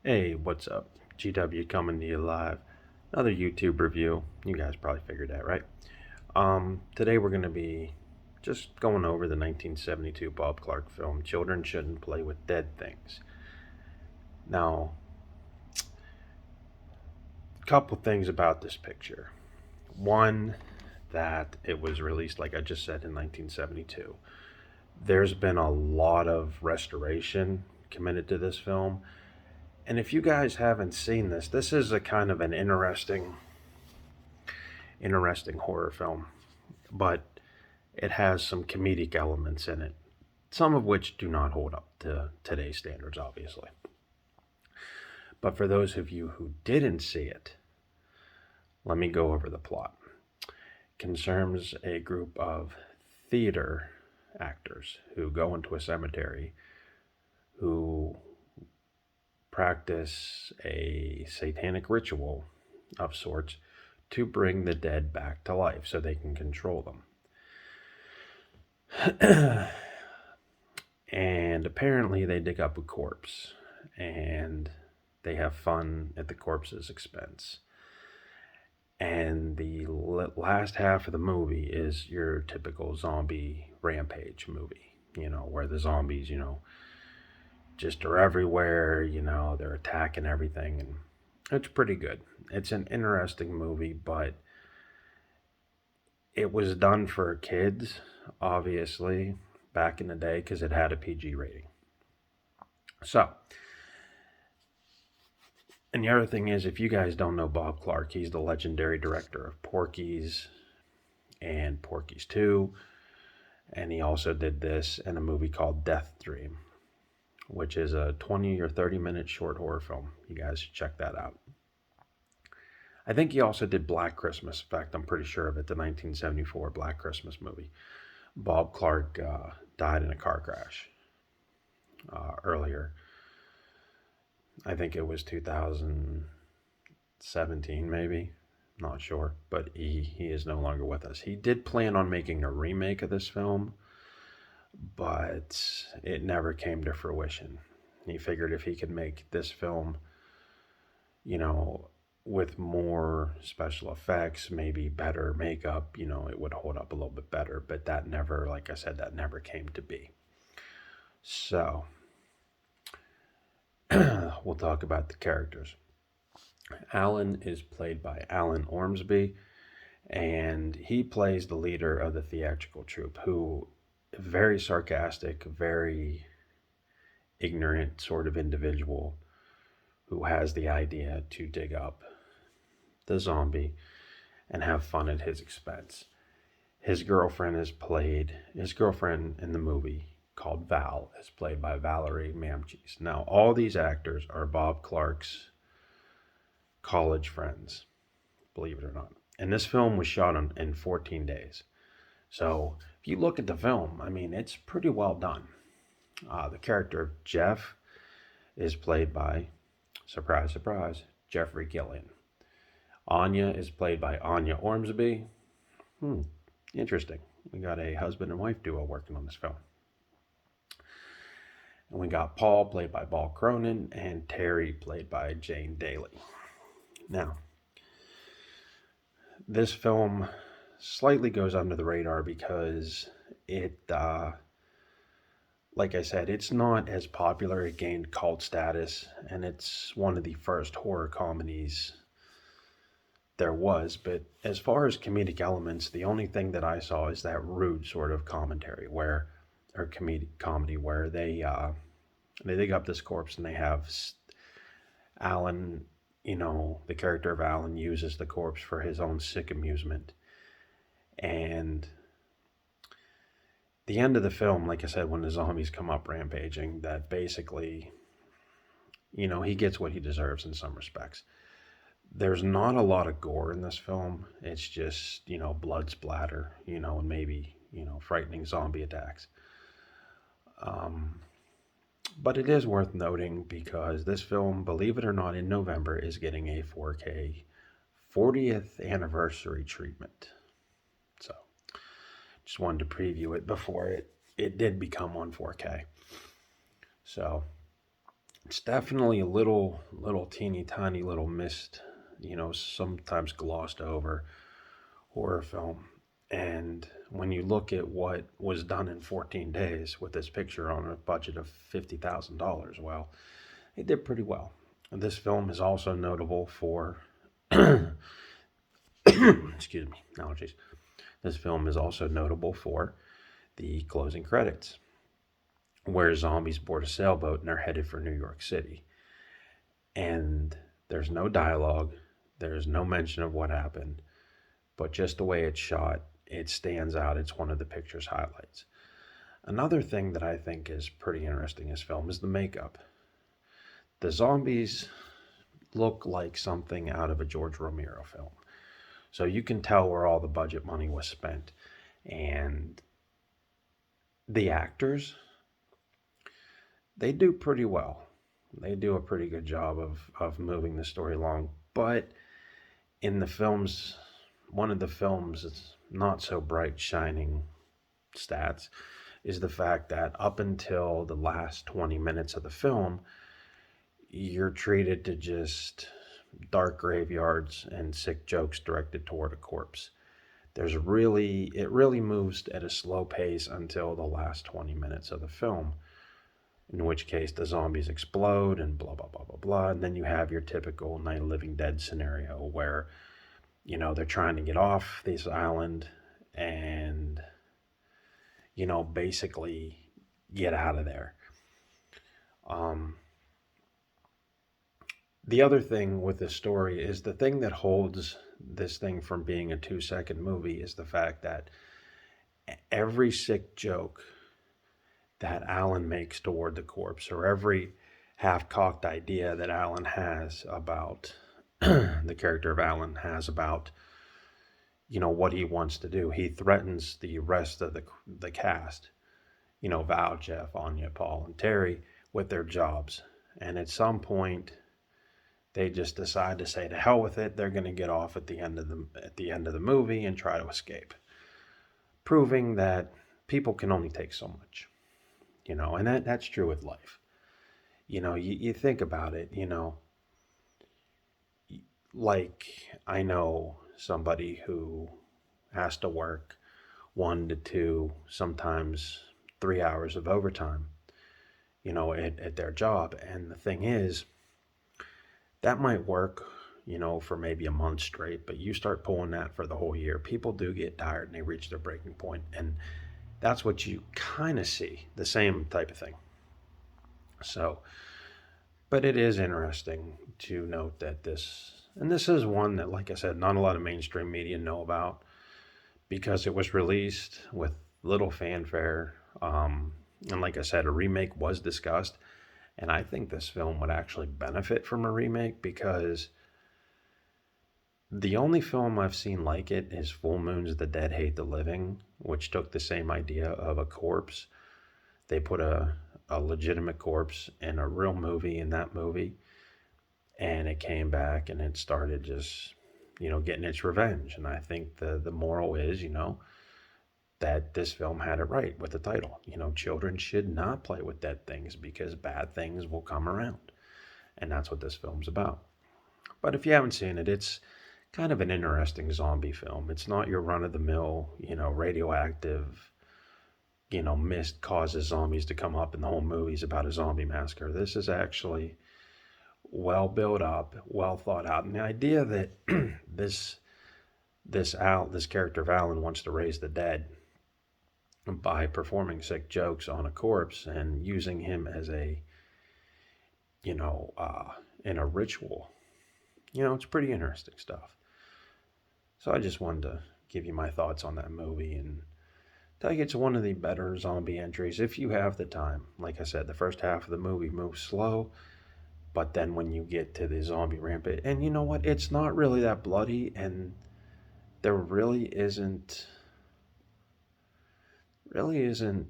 Hey, what's up? GW coming to you live. Another YouTube review. You guys probably figured that, right? Today we're going to be just going over the 1972 Bob Clark film, Children Shouldn't Play with Dead Things. Now, a couple things about this picture. One, that it was released, like I just said, in 1972. There's been a lot of restoration committed to this film. And if you guys haven't seen this, this is a kind of an interesting horror film, but it has some comedic elements in it, some of which do not hold up to today's standards, obviously. But for those of you who didn't see it, let me go over the plot. It concerns a group of theater actors who go into a cemetery who practice a satanic ritual of sorts to bring the dead back to life so they can control them. And apparently they dig up a corpse and they have fun at the corpse's expense. And the last half of the movie is your typical zombie rampage movie, where the zombies, just are everywhere, they're attacking everything. And it's pretty good. It's an interesting movie, but it was done for kids, obviously, back in the day because it had a PG rating. So, and the other thing is, if you guys don't know Bob Clark, he's the legendary director of Porky's and Porky's 2. And he also did this in a movie called Death Dream, which is a 20 or 30-minute short horror film. You guys should check that out. I think he also did Black Christmas. In fact, I'm pretty sure of it, the 1974 Black Christmas movie. Bob Clark died in a car crash earlier. I think it was 2017, maybe. Not sure, but he is no longer with us. He did plan on making a remake of this film, but it never came to fruition. He figured if he could make this film, you know, with more special effects, maybe better makeup, it would hold up a little bit better. But that never, like I said, that never came to be. So, we'll talk about the characters. Alan is played by Alan Ormsby, and he plays the leader of the theatrical troupe, who very sarcastic, very ignorant sort of individual who has the idea to dig up the zombie and have fun at his expense. His girlfriend in the movie called Val is played by Valerie Mamchis. Now, all these actors are Bob Clark's college friends, believe it or not. And this film was shot in 14 days. So if you look at the film, I mean, it's pretty well done. The character of Jeff is played by, surprise, surprise, Jeffrey Gillian. Anya is played by Anya Ormsby. Interesting. We got a husband and wife duo working on this film. And we got Paul, played by Paul Cronin, and Terry, played by Jane Daly. Now, this film slightly goes under the radar because like I said, it's not as popular. It gained cult status, and it's one of the first horror comedies there was. But as far as comedic elements, the only thing that I saw is that rude sort of commentary or comedy where they dig up this corpse and they have Alan, the character of Alan uses the corpse for his own sick amusement. And the end of the film, like I said, when the zombies come up rampaging, that basically, he gets what he deserves in some respects. There's not a lot of gore in this film. It's just, blood splatter, and maybe, frightening zombie attacks. But it is worth noting because this film, believe it or not, in November is getting a 4K 40th anniversary treatment. So just wanted to preview it before it did become on 4K. So It's definitely a little teeny tiny little missed, sometimes glossed over horror film. And when you look at what was done in 14 days with this picture on a budget of $50,000, well, it did pretty well. This film is also notable for, excuse me, allergies. This film is also notable for the closing credits, where zombies board a sailboat and they're headed for New York City. And there's no dialogue, there's no mention of what happened, but just the way it's shot, it stands out. It's one of the picture's highlights. Another thing that I think is pretty interesting in this film is the makeup. The zombies look like something out of a George Romero film. So you can tell where all the budget money was spent. And the actors, they do pretty well. They do a pretty good job of moving the story along. But in the films, one of the film's not so bright shining stats is the fact that up until the last 20 minutes of the film, you're treated to just dark graveyards and sick jokes directed toward a corpse. It really moves at a slow pace until the last 20 minutes of the film, in which case the zombies explode and blah, blah, blah, blah, blah. And then you have your typical Night of the Living Dead scenario where, they're trying to get off this island and, basically get out of there. Um, the other thing with this story is the thing that holds this thing from being a 2-second movie is the fact that every sick joke that Alan makes toward the corpse, or every half-cocked idea that Alan has about the character of Alan has about what he wants to do. He threatens the rest of the cast, Val, Jeff, Anya, Paul, and Terry with their jobs. And at some point, they just decide to say to hell with it. They're going to get off at the end of the movie and try to escape, proving that people can only take so much, and that's true with life. You think about it, like I know somebody who has to work 1 to 2, sometimes 3 hours of overtime, at their job. And the thing is, that might work, for maybe a month straight, but you start pulling that for the whole year. People do get tired and they reach their breaking point. And that's what you kind of see, the same type of thing. So, but it is interesting to note that this is one that, like I said, not a lot of mainstream media know about because it was released with little fanfare. And like I said, a remake was discussed. And I think this film would actually benefit from a remake because the only film I've seen like it is Full Moon's The Dead Hate the Living, which took the same idea of a corpse. They put a legitimate corpse in a real movie in that movie, and it came back and it started just, getting its revenge. And I think the moral is, that this film had it right with the title. Children should not play with dead things because bad things will come around. And that's what this film's about. But if you haven't seen it, it's kind of an interesting zombie film. It's not your run-of-the-mill, radioactive, mist causes zombies to come up and the whole movie's about a zombie massacre. This is actually well built up, well thought out. And the idea that this character of Alan wants to raise the dead by performing sick jokes on a corpse and using him as in a ritual. It's pretty interesting stuff. So I just wanted to give you my thoughts on that movie and tell you it's one of the better zombie entries if you have the time. Like I said, the first half of the movie moves slow, but then when you get to the zombie rampage, and you know what? It's not really that bloody, and there really isn't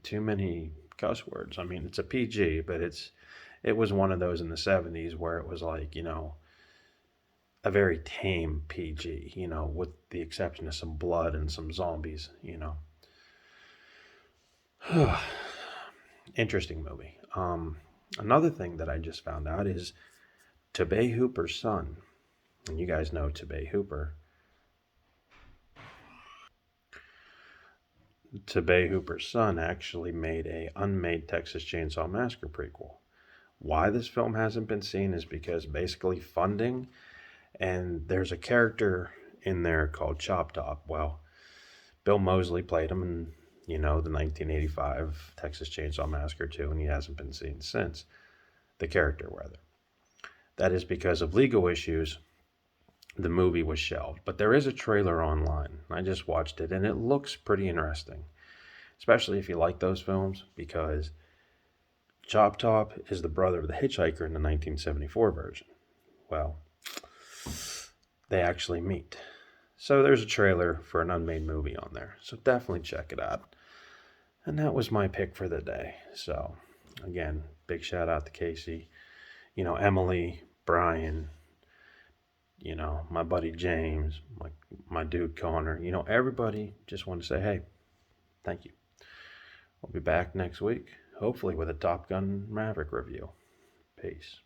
too many cuss words. I mean, it's a PG, but it was one of those in the 70s where it was like, a very tame PG, with the exception of some blood and some zombies, Interesting movie. Another thing that I just found out is Tobe Hooper's son, and you guys know Tobe Hooper. Tobe Hooper's son actually made a unmade Texas Chainsaw Massacre prequel. Why this film hasn't been seen is because basically funding, and there's a character in there called Chop Top. Well, Bill Moseley played him in, the 1985 Texas Chainsaw Massacre 2, and he hasn't been seen since. The character, rather. That is because of legal issues, the movie was shelved. But there is a trailer online. I just watched it, and it looks pretty interesting, especially if you like those films, because Chop Top is the brother of the hitchhiker in the 1974 version. Well, they actually meet. So there's a trailer for an unmade movie on there. So definitely check it out. And that was my pick for the day. So again, big shout out to Casey, Emily, Brian, my buddy James, my dude Connor, everybody. Just want to say, hey, thank you. We'll be back next week, hopefully with a Top Gun Maverick review. Peace.